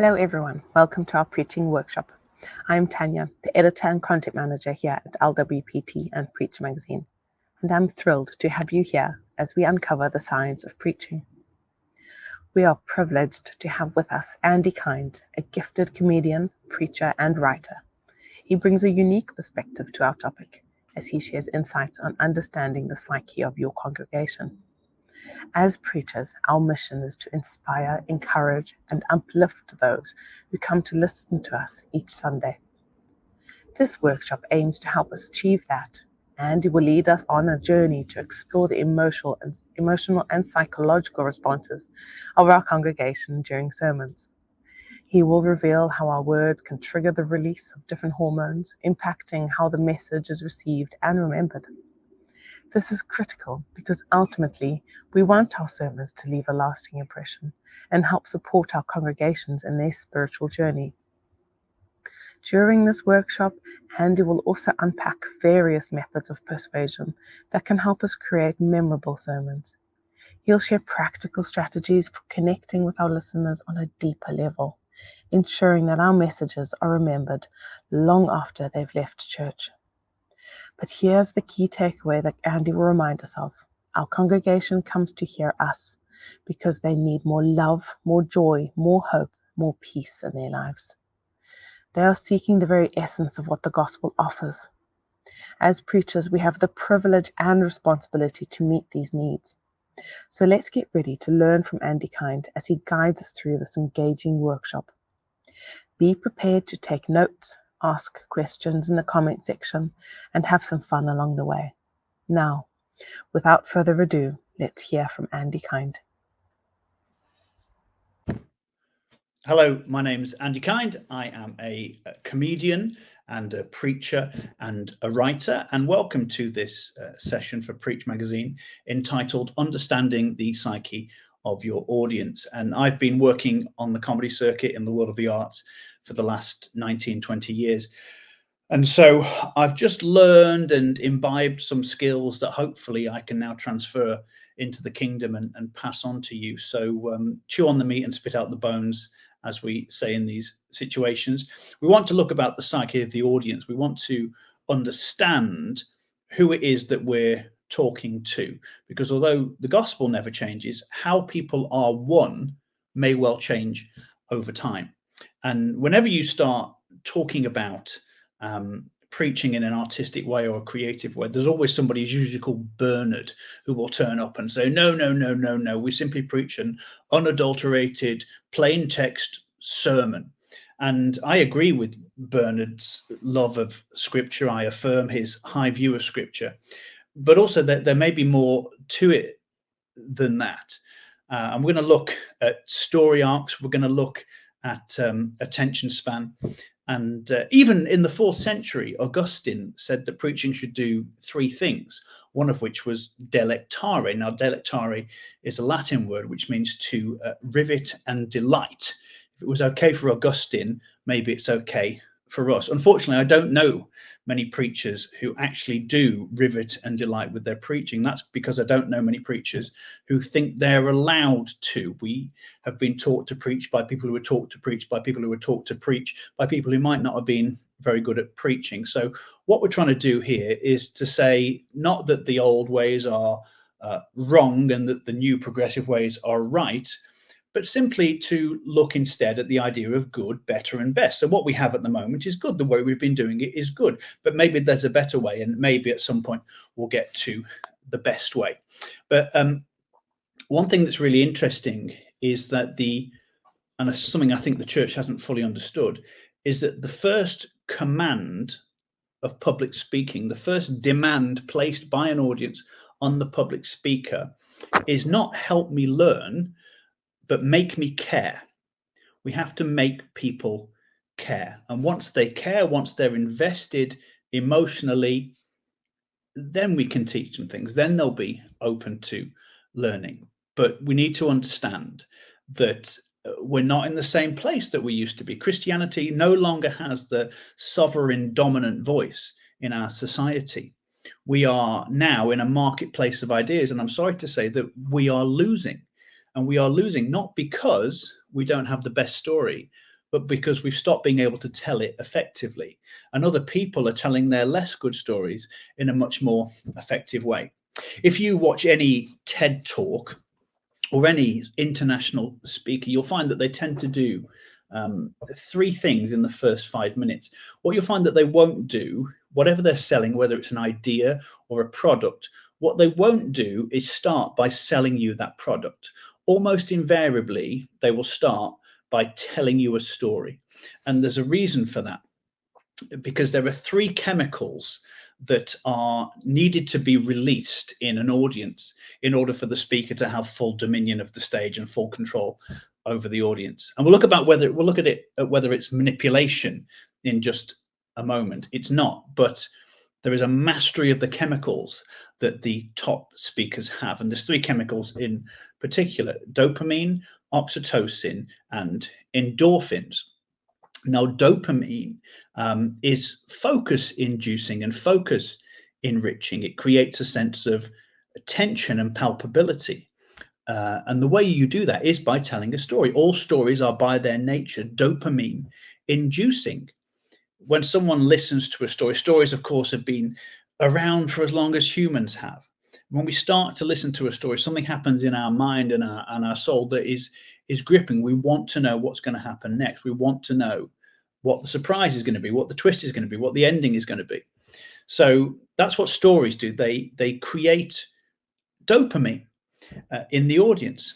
Hello everyone, welcome to our preaching workshop. I'm Tanya, the editor and content manager here at LWPT and Preach magazine, and I'm thrilled to have you here as we uncover the science of preaching. We are privileged to have with us Andy Kind, a gifted comedian, preacher and writer. He brings a unique perspective to our topic as he shares insights on understanding the psyche of your congregation. As preachers, our mission is to inspire, encourage, and uplift those who come to listen to us each Sunday. This workshop aims to help us achieve that, and it will lead us on a journey to explore the emotional and psychological responses of our congregation during sermons. He will reveal how our words can trigger the release of different hormones, impacting how the message is received and remembered. This is critical because ultimately we want our sermons to leave a lasting impression and help support our congregations in their spiritual journey. During this workshop, Andy will also unpack various methods of persuasion that can help us create memorable sermons. He'll share practical strategies for connecting with our listeners on a deeper level, ensuring that our messages are remembered long after they've left church. But here's the key takeaway that Andy will remind us of. Our congregation comes to hear us because they need more love, more joy, more hope, more peace in their lives. They are seeking the very essence of what the gospel offers. As preachers, we have the privilege and responsibility to meet these needs. So let's get ready to learn from Andy Kind as he guides us through this engaging workshop. Be prepared to take notes, ask questions in the comment section, and have some fun along the way. Now, without further ado, let's hear from Andy Kind. Hello, my name's Andy Kind. I am a comedian and a preacher and a writer, and welcome to this session for Preach magazine entitled Understanding the Psyche of Your Audience. And I've been working on the comedy circuit in the world of the arts for the last 19-20 years. And so I've just learned and imbibed some skills that hopefully I can now transfer into the kingdom and pass on to you. So chew on the meat and spit out the bones, as we say in these situations. We want to look about the psyche of the audience. We want to understand who it is that we're talking to, because although the gospel never changes, how people are won may well change over time. And whenever you start talking about preaching in an artistic way or a creative way, there's always somebody who's usually called Bernard who will turn up and say, no, we simply preach an unadulterated, plain text sermon. And I agree with Bernard's love of Scripture. I affirm his high view of Scripture, but also that there may be more to it than that. And we're going to look at story arcs. We're going to look at attention span. And even in the 4th century, Augustine said that preaching should do 3 things, one of which was delectare. Now, delectare is a Latin word which means to rivet and delight. If it was okay for Augustine, maybe it's okay for us. Unfortunately, I don't know many preachers who actually do rivet and delight with their preaching. That's because I don't know many preachers who think they're allowed to. We have been taught to preach by people who were taught to preach by people who were taught to preach by people who might not have been very good at preaching. So what we're trying to do here is to say not that the old ways are wrong and that the new progressive ways are right, but simply to look instead at the idea of good, better, and best. So what we have at the moment is good. The way we've been doing it is good, but maybe there's a better way, and maybe at some point we'll get to the best way. But one thing that's really interesting is that and it's something I think the church hasn't fully understood, is that the first command of public speaking, the first demand placed by an audience on the public speaker is not help me learn, but make me care. We have to make people care. And once they care, once they're invested emotionally, then we can teach them things. Then they'll be open to learning. But we need to understand that we're not in the same place that we used to be. Christianity no longer has the sovereign dominant voice in our society. We are now in a marketplace of ideas, and I'm sorry to say that we are losing. And we are losing not because we don't have the best story, but because we've stopped being able to tell it effectively. And other people are telling their less good stories in a much more effective way. If you watch any TED talk or any international speaker, you'll find that they tend to do three things in the first 5 minutes. What you'll find that they won't do, whatever they're selling, whether it's an idea or a product, what they won't do is start by selling you that product. Almost invariably, they will start by telling you a story. And there's a reason for that, because there are three chemicals that are needed to be released in an audience in order for the speaker to have full dominion of the stage and full control over the audience. And we'll look at whether it's manipulation in just a moment. It's not, but there is a mastery of the chemicals that the top speakers have. And there's three chemicals in particular: dopamine, oxytocin, and endorphins. Now, dopamine is focus inducing and focus enriching. It creates a sense of tension and palpability. And the way you do that is by telling a story. All stories are by their nature dopamine inducing. When someone listens to a story, stories, of course, have been around for as long as humans have. When we start to listen to a story, something happens in our mind and our soul that is gripping. We want to know what's going to happen next. We want to know what the surprise is going to be, what the twist is going to be, what the ending is going to be. So that's what stories do. They create dopamine in the audience.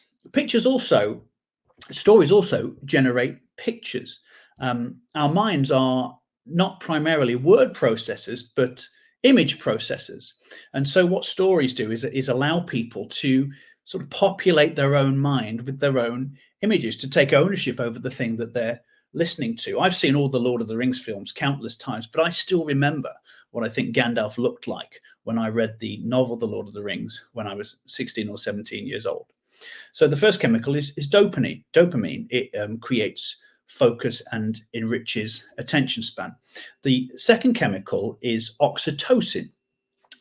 Stories also generate pictures. Our minds are not primarily word processors, but image processors. And so what stories do is allow people to sort of populate their own mind with their own images, to take ownership over the thing that they're listening to. I've seen all the Lord of the Rings films countless times, but I still remember what I think Gandalf looked like when I read the novel The Lord of the Rings when I was 16 or 17 years old. So the first chemical is dopamine. Dopamine, it creates focus and enriches attention span. The second chemical is oxytocin.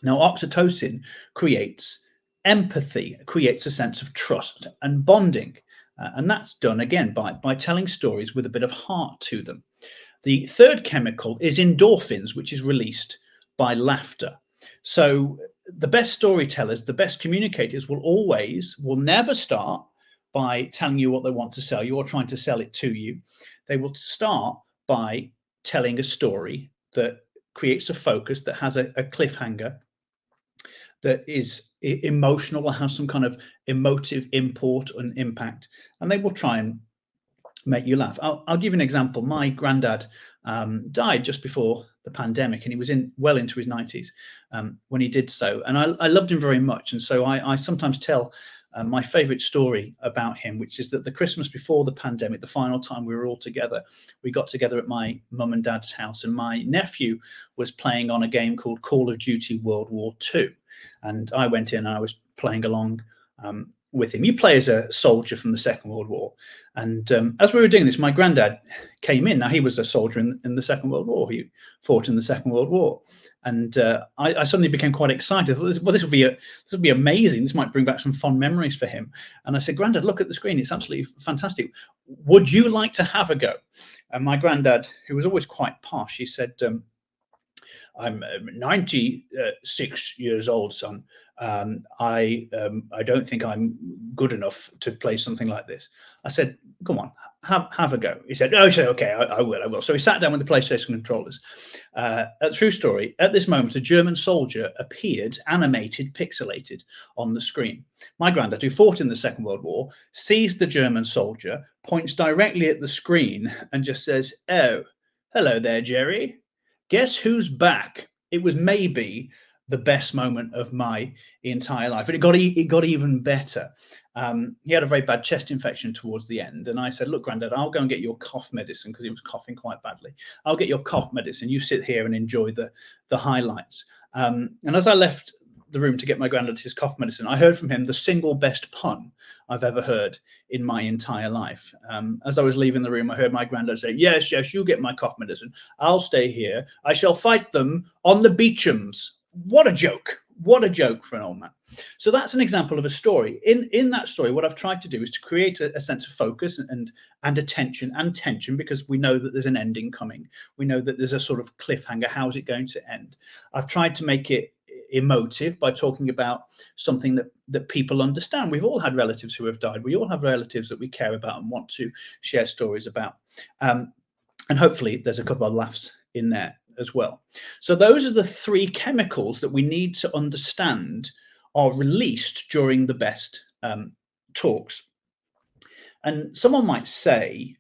Now, oxytocin creates empathy, creates a sense of trust and bonding. And that's done, again, by telling stories with a bit of heart to them. The third chemical is endorphins, which is released by laughter. So the best storytellers, the best communicators will never start by telling you what they want to sell you or trying to sell it to you. They will start by telling a story that creates a focus, that has a cliffhanger, that is emotional or has some kind of emotive import and impact, and they will try and make you laugh. I'll give you an example. My granddad died just before the pandemic, and he was well into his 90s when he did so. And I loved him very much, and so I sometimes tell my favourite story about him, which is that the Christmas before the pandemic, the final time we were all together, we got together at my mum and dad's house, and my nephew was playing on a game called Call of Duty World War II. And I went in and I was playing along with him. You play as a soldier from the Second World War. And as we were doing this, my granddad came in. Now, he was a soldier in the Second World War. He fought in the Second World War. And I suddenly became quite excited. I thought, well, this will be amazing. This might bring back some fond memories for him. And I said, Granddad, look at the screen. It's absolutely fantastic. Would you like to have a go? And my granddad, who was always quite posh, he said, I'm 96 years old, son. I don't think I'm good enough to play something like this. I said, come on, have a go. He said, okay, I will. So he sat down with the PlayStation controllers. A true story. At this moment, a German soldier appeared, animated, pixelated on the screen. My granddad, who fought in the Second World War, sees the German soldier, points directly at the screen and just says, oh, hello there, Jerry. Guess who's back? It was maybe the best moment of my entire life. And it got even better. He had a very bad chest infection towards the end. And I said, look, Grandad, I'll go and get your cough medicine, because he was coughing quite badly. I'll get your cough medicine. You sit here and enjoy the highlights. And as I left the room to get my granddad his cough medicine, I heard from him the single best pun I've ever heard in my entire life. As I was leaving the room, I heard my granddad say, yes, you get my cough medicine. I'll stay here. I shall fight them on the Beechams. What a joke. What a joke for an old man. So that's an example of a story. In that story, what I've tried to do is to create a sense of focus and attention and tension, because we know that there's an ending coming. We know that there's a sort of cliffhanger. How's it going to end? I've tried to make it emotive by talking about something that people understand. We've all had relatives who have died. We all have relatives that we care about and want to share stories about. And hopefully there's a couple of laughs in there as well. So those are the three chemicals that we need to understand are released during the best talks. And someone might say,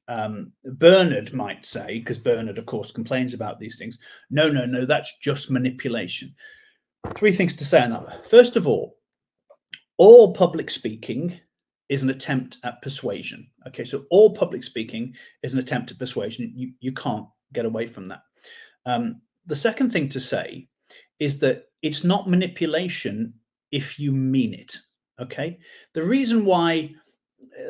Bernard might say, because Bernard, of course, complains about these things, no, that's just manipulation. Three things to say on that. First of all public speaking is an attempt at persuasion. Okay, so all public speaking is an attempt at persuasion. You can't get away from that. The second thing to say is that it's not manipulation if you mean it. Okay, the reason why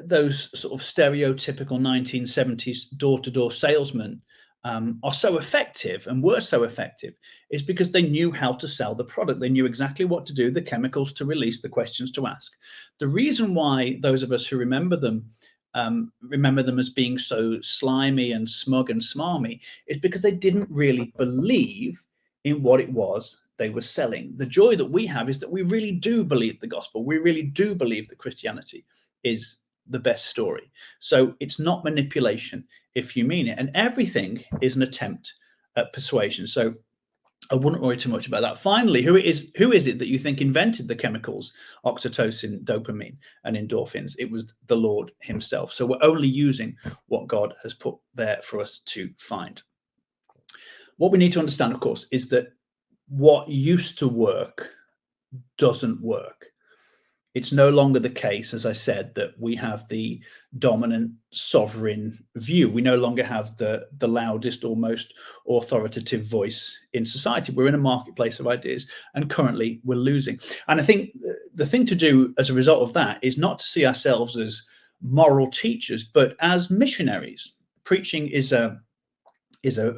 those sort of stereotypical 1970s door-to-door salesmen are so effective and were so effective is because they knew how to sell the product. They knew exactly what to do, the chemicals to release, the questions to ask. The reason why those of us who remember them as being so slimy and smug and smarmy is because they didn't really believe in what it was they were selling. The joy that we have is that we really do believe the gospel. We really do believe that Christianity is the best story. So it's not manipulation if you mean it, and everything is an attempt at persuasion. So I wouldn't worry too much about that. Finally, who is it that you think invented the chemicals oxytocin, dopamine, and endorphins? It was the Lord himself. So we're only using what God has put there for us to find. What we need to understand, of course, is that what used to work doesn't work. It's no longer the case, as I said, that we have the dominant sovereign view. We no longer have the loudest or most authoritative voice in society. We're in a marketplace of ideas, and currently we're losing. And I think the thing to do as a result of that is not to see ourselves as moral teachers, but as missionaries. Preaching is a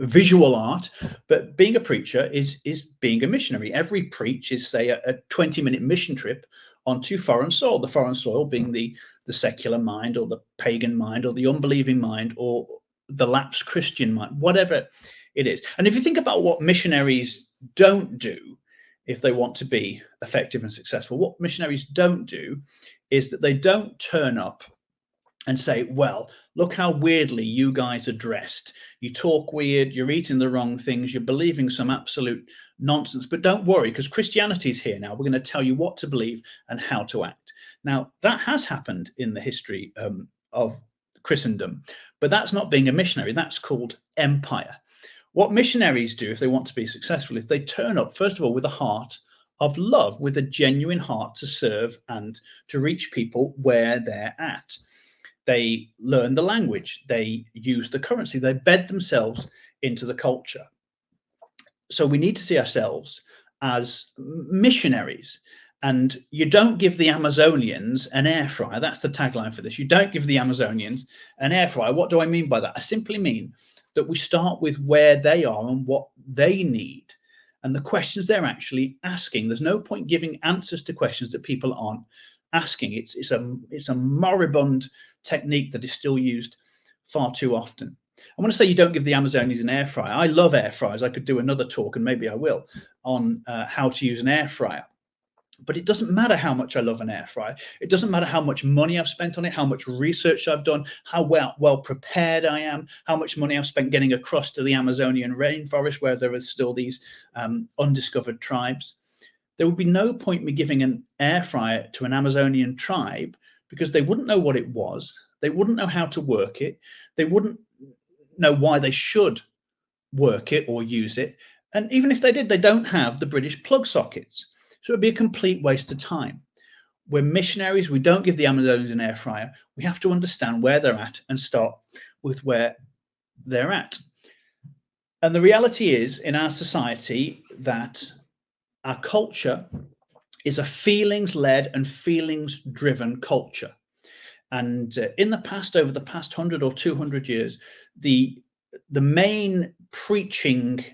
visual art, but being a preacher is being a missionary. Every preach is, say, a 20-minute mission trip onto foreign soil, the foreign soil being the secular mind or the pagan mind or the unbelieving mind or the lapsed Christian mind, whatever it is. And if you think about what missionaries don't do if they want to be effective and successful, what missionaries don't do is that they don't turn up and say, well, look how weirdly you guys are dressed. You talk weird, you're eating the wrong things, you're believing some absolute nonsense. But don't worry, because Christianity is here now. We're going to tell you what to believe and how to act. Now, that has happened in the history of Christendom, but that's not being a missionary. That's called empire. What missionaries do if they want to be successful is they turn up, first of all, with a heart of love, with a genuine heart to serve and to reach people where they're at. They learn the language, they use the currency, they bed themselves into the culture. So we need to see ourselves as missionaries. And you don't give the Amazonians an air fryer. That's the tagline for this. You don't give the Amazonians an air fryer. What do I mean by that? I simply mean that we start with where they are and what they need and the questions they're actually asking. There's no point giving answers to questions that people aren't asking. It's a moribund technique that is still used far too often. I want to say you don't give the Amazonians an air fryer. I love air fryers. I could do another talk, and maybe I will, on how to use an air fryer. But it doesn't matter how much I love an air fryer. It doesn't matter how much money I've spent on it, how much research I've done, how well prepared I am, how much money I've spent getting across to the Amazonian rainforest where there are still these undiscovered tribes. There would be no point me giving an air fryer to an Amazonian tribe because they wouldn't know what it was. They wouldn't know how to work it. They wouldn't know why they should work it or use it. And even if they did, they don't have the British plug sockets. So it would be a complete waste of time. We're missionaries. We don't give the Amazonians an air fryer. We have to understand where they're at and start with where they're at. And the reality is, in our society, that our culture is a feelings-led and feelings-driven culture. And in the past, over the past 100 or 200 years, the main preaching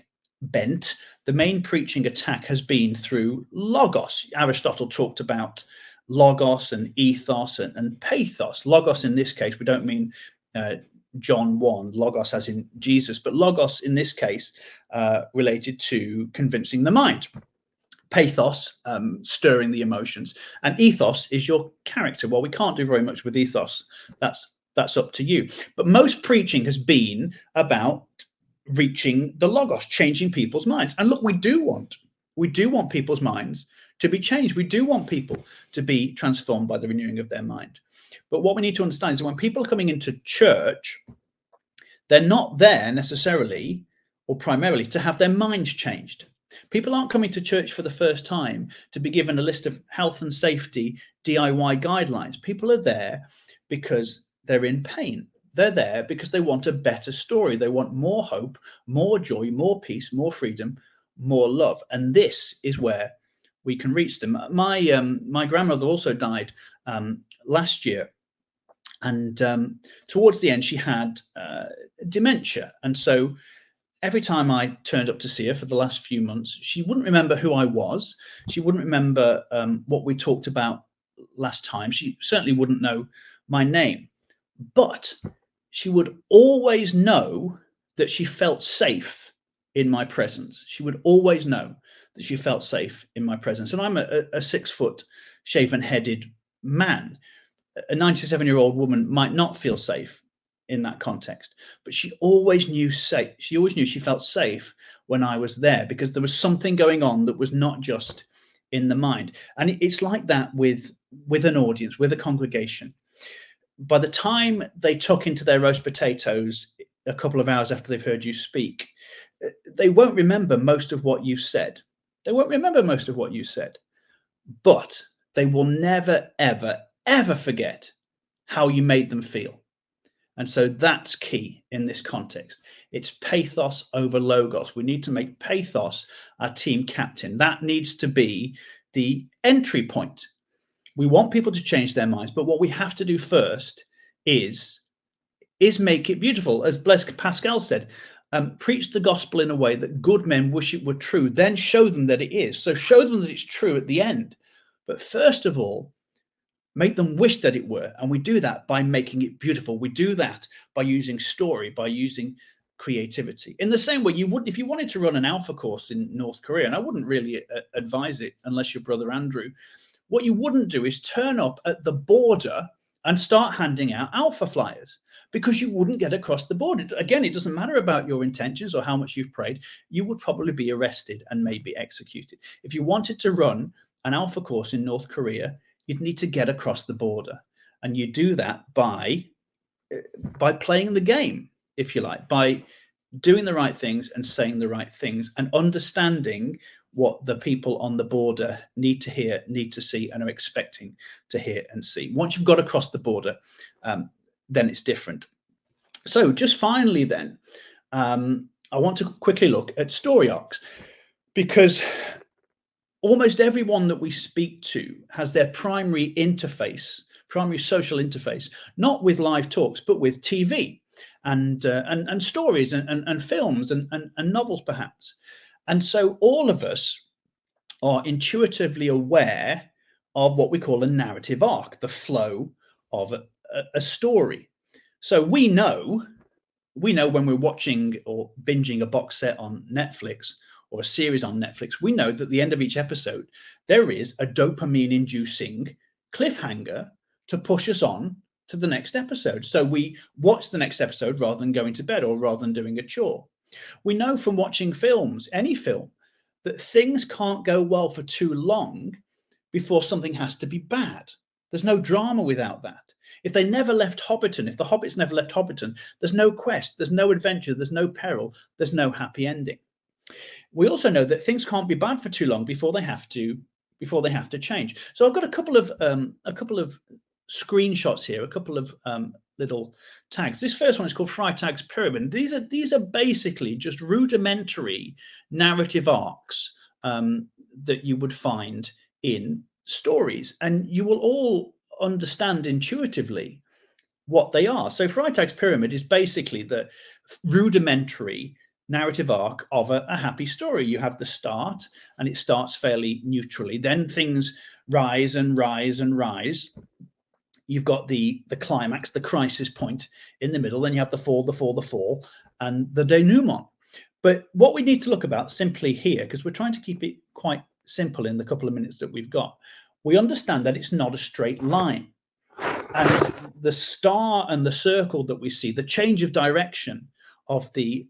bent, the main preaching attack has been through logos. Aristotle talked about logos and ethos and pathos. Logos in this case, we don't mean John 1, logos as in Jesus, but logos in this case related to convincing the mind. Pathos, stirring the emotions, and ethos is your character. Well, we can't do very much with ethos. That's up to you. But most preaching has been about reaching the logos, changing people's minds. And look, we do want people's minds to be changed. We do want people to be transformed by the renewing of their mind. But what we need to understand is that when people are coming into church, they're not there necessarily or primarily to have their minds changed. People aren't coming to church for the first time to be given a list of health and safety DIY guidelines. People are there because they're in pain. They're there because they want a better story. They want more hope, more joy, more peace, more freedom, more love. And this is where we can reach them. My grandmother also died last year. And towards the end, she had dementia. And so every time I turned up to see her for the last few months, she wouldn't remember who I was. She wouldn't remember what we talked about last time. She certainly wouldn't know my name. But she would always know that she felt safe in my presence. She would always know that she felt safe in my presence. And I'm a 6 foot, shaven-headed man. A 97-year-old woman might not feel safe in that context, but she always knew safe. She always knew she felt safe when I was there, because there was something going on that was not just in the mind. And it's like that with an audience, with a congregation. By the time they tuck into their roast potatoes a couple of hours after they've heard you speak, they won't remember most of what you said. They won't remember most of what you said, but they will never, ever, ever forget how you made them feel. And so that's key in this context. It's pathos over logos. We need to make pathos our team captain. That needs to be the entry point. We want people to change their minds, but what we have to do first is make it beautiful. As Blaise Pascal said, preach the gospel in a way that good men wish it were true, then show them that it is. So show them that it's true at the end. But first of all, make them wish that it were. And we do that by making it beautiful. We do that by using story, by using creativity. In the same way, you would, if you wanted to run an alpha course in North Korea, and I wouldn't really advise it unless you're Brother Andrew, what you wouldn't do is turn up at the border and start handing out alpha flyers, because you wouldn't get across the border. Again, it doesn't matter about your intentions or how much you've prayed. You would probably be arrested and maybe executed. If you wanted to run an alpha course in North Korea, you'd need to get across the border. And you do that by playing the game, if you like, by doing the right things and saying the right things and understanding what the people on the border need to hear, need to see, and are expecting to hear and see. Once you've got across the border, then it's different. So just finally then, I want to quickly look at story arcs, because almost everyone that we speak to has their primary social interface, not with live talks, but with TV and stories and films and novels perhaps. And so all of us are intuitively aware of what we call a narrative arc, the flow of a story. So we know when we're watching or binging a box set on Netflix or a series on Netflix, we know that at the end of each episode, there is a dopamine-inducing cliffhanger to push us on to the next episode. So we watch the next episode rather than going to bed or rather than doing a chore. We know from watching films, any film, that things can't go well for too long before something has to be bad. There's no drama without that. If they never left Hobbiton, if the hobbits never left Hobbiton, there's no quest, there's no adventure, there's no peril, there's no happy ending. We also know that things can't be bad for too long before they have to change. So I've got a couple of screenshots here, a couple of little tags. This first one is called Freytag's pyramid. These are basically just rudimentary narrative arcs that you would find in stories, and you will all understand intuitively what they are. So Freytag's pyramid is basically the rudimentary narrative arc of a happy story. You have the start, and it starts fairly neutrally. Then things rise and rise and rise. You've got the climax, the crisis point in the middle. Then you have the fall, and the denouement. But what we need to look about simply here, because we're trying to keep it quite simple in the couple of minutes that we've got, we understand that it's not a straight line. And the star and the circle that we see, the change of direction of the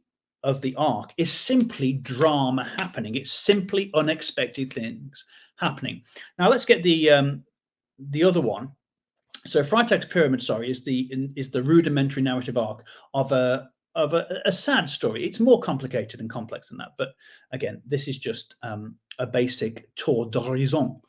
arc, is simply drama happening. It's simply unexpected things happening. Now let's get the other one. So Freytag's pyramid, sorry, is the rudimentary narrative arc of a sad story. It's more complicated and complex than that, but again, this is just a basic tour d'horizon.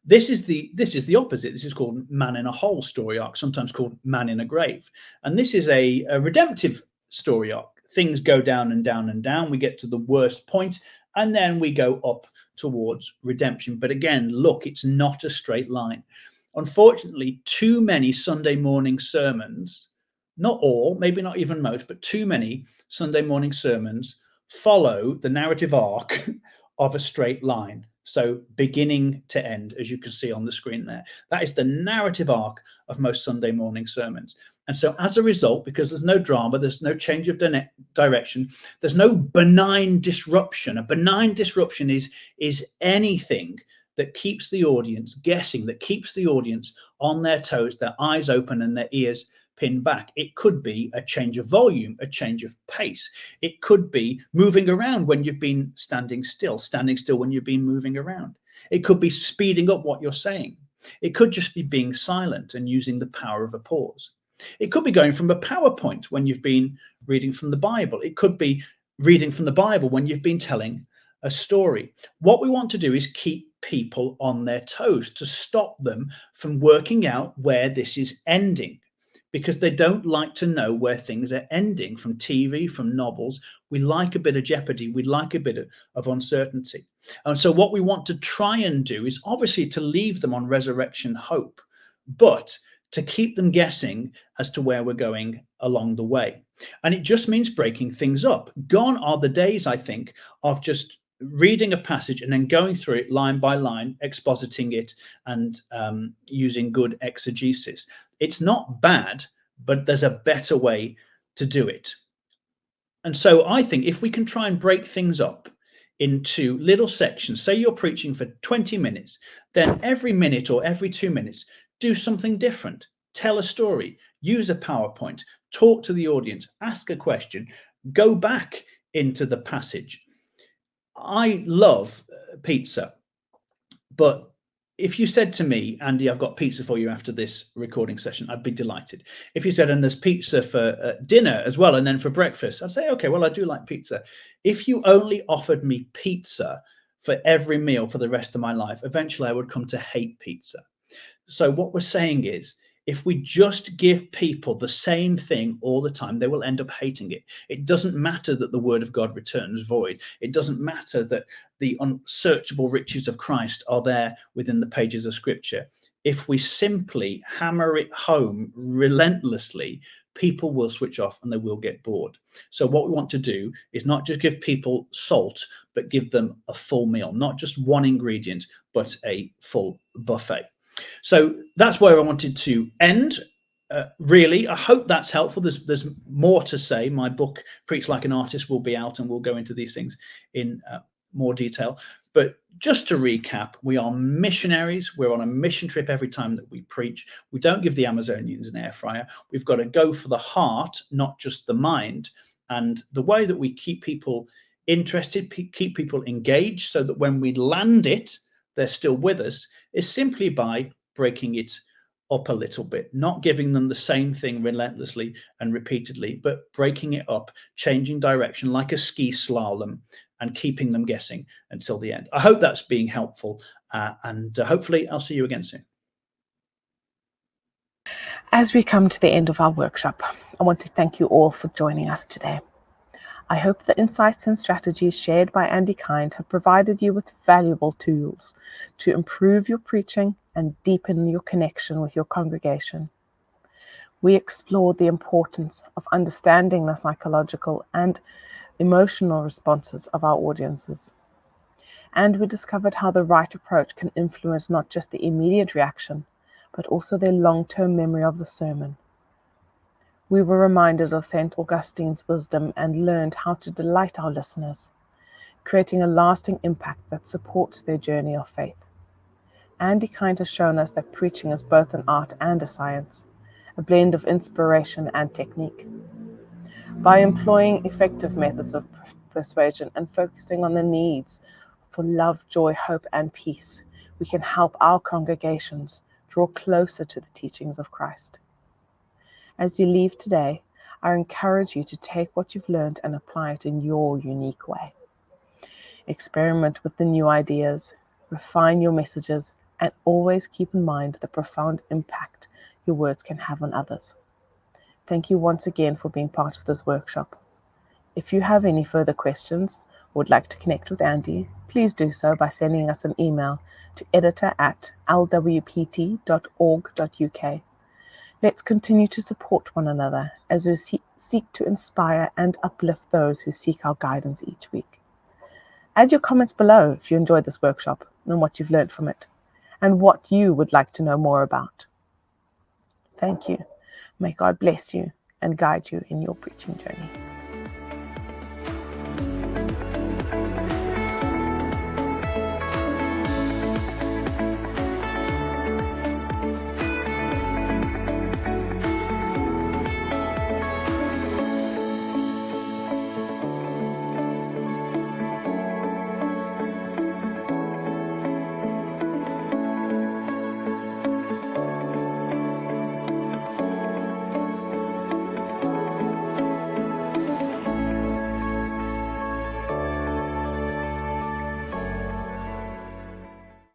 This is the opposite. This is called Man in a Hole story arc, sometimes called Man in a Grave. And this is a redemptive story arc. Things go down and down and down. We get to the worst point, and then we go up towards redemption. But again, look, it's not a straight line. Unfortunately, too many Sunday morning sermons, not all, maybe not even most, but too many Sunday morning sermons follow the narrative arc of a straight line. So beginning to end, as you can see on the screen there. That is the narrative arc of most Sunday morning sermons. And so as a result, because there's no drama, there's no change of direction, there's no benign disruption. A benign disruption is anything that keeps the audience guessing, that keeps the audience on their toes, their eyes open and their ears pinned back. It could be a change of volume, a change of pace. It could be moving around when you've been standing still when you've been moving around. It could be speeding up what you're saying. It could just be being silent and using the power of a pause. It could be going from a PowerPoint when you've been reading from the Bible. It could be reading from the Bible when you've been telling a story. What we want to do is keep people on their toes, to stop them from working out where this is ending, because they don't like to know where things are ending. From TV, from novels, we like a bit of jeopardy, we like a bit of uncertainty. And so what we want to try and do is obviously to leave them on resurrection hope, but to keep them guessing as to where we're going along the way. And it just means breaking things up. Gone are the days, I think, of just reading a passage and then going through it line by line, expositing it, and using good exegesis. It's not bad, but there's a better way to do it. And so I think if we can try and break things up into little sections, say you're preaching for 20 minutes, then every minute or every 2 minutes, do something different. Tell a story, use a PowerPoint, talk to the audience, ask a question, go back into the passage. I love pizza, but if you said to me, Andy, I've got pizza for you after this recording session, I'd be delighted. If you said, and there's pizza for dinner as well, and then for breakfast, I'd say, okay, well, I do like pizza. If you only offered me pizza for every meal for the rest of my life, eventually I would come to hate pizza. So what we're saying is, if we just give people the same thing all the time, they will end up hating it. It doesn't matter that the word of God returns void. It doesn't matter that the unsearchable riches of Christ are there within the pages of Scripture. If we simply hammer it home relentlessly, people will switch off and they will get bored. So what we want to do is not just give people salt, but give them a full meal, not just one ingredient, but a full buffet. So that's where I wanted to end. Really, I hope that's helpful. There's more to say. My book, Preach Like an Artist, will be out, and we'll go into these things in more detail. But just to recap, we are missionaries. We're on a mission trip every time that we preach. We don't give the Amazonians an air fryer. We've got to go for the heart, not just the mind. And the way that we keep people interested, keep people engaged, so that when we land it, they're still with us, is simply by breaking it up a little bit, not giving them the same thing relentlessly and repeatedly, but breaking it up, changing direction like a ski slalom, and keeping them guessing until the end. I hope that's being helpful, and hopefully I'll see you again soon. As we come to the end of our workshop, I want to thank you all for joining us today. I hope the insights and strategies shared by Andy Kind have provided you with valuable tools to improve your preaching and deepen your connection with your congregation. We explored the importance of understanding the psychological and emotional responses of our audiences. And we discovered how the right approach can influence not just the immediate reaction, but also their long-term memory of the sermon. We were reminded of St. Augustine's wisdom and learned how to delight our listeners, creating a lasting impact that supports their journey of faith. Andy Kind has shown us that preaching is both an art and a science, a blend of inspiration and technique. By employing effective methods of persuasion and focusing on the needs for love, joy, hope, and peace, we can help our congregations draw closer to the teachings of Christ. As you leave today, I encourage you to take what you've learned and apply it in your unique way. Experiment with the new ideas, refine your messages, and always keep in mind the profound impact your words can have on others. Thank you once again for being part of this workshop. If you have any further questions or would like to connect with Andy, please do so by sending us an email to editor@lwpt.org.uk. Let's continue to support one another as we seek to inspire and uplift those who seek our guidance each week. Add your comments below if you enjoyed this workshop and what you've learned from it, and what you would like to know more about. Thank you. May God bless you and guide you in your preaching journey.